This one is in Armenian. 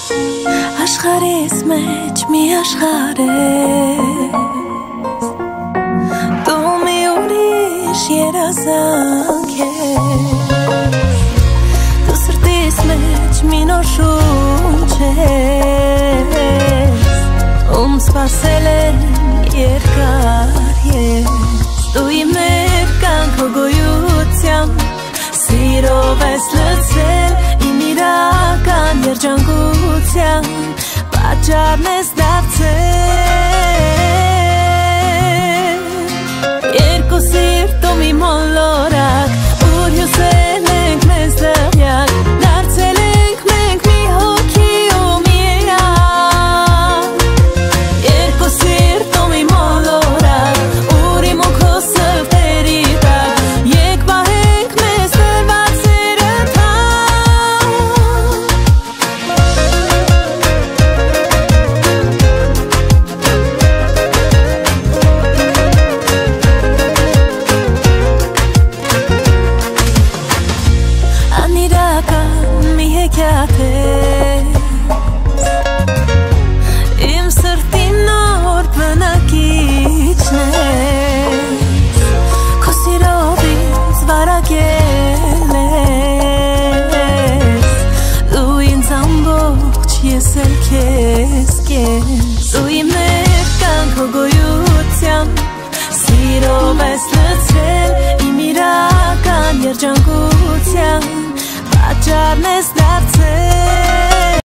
Աշխարհիս մեջ մի աշխարհես Դու մի ուրիշ երազանք ես Դու սրտիս մեջ մի նոր շունչ ես Ում սպասել եմ երկար ես Դու իմ ներկան քո գոյությամբ Սիրով ես լցել իմ իրական երջանկությամբ Պատճառն ես դարձել Երկու սիրտում իմ մոլորակ Ուր հյուսել ենք մեզ դղյակ Դարձել ենք մենք մի հոգի ու միակ Երկու սիրտում իմ մոլորակ Ուր իմ ու քո սրտերի տակ Եկ պահենք մեզ տրված սերընդհան Անիրական մի հեքիաթ ես Իմ սրտի նոր բնակիչն ես Քո սիրով ինձ վարակել ես Դու ինձ ամբողջ ես էլ քեզ կես Դու իմ ներկան քո գոյությամբ Սիրով ես լցրել իմ իրական երջանկությամբ Պատճառն ես դարձել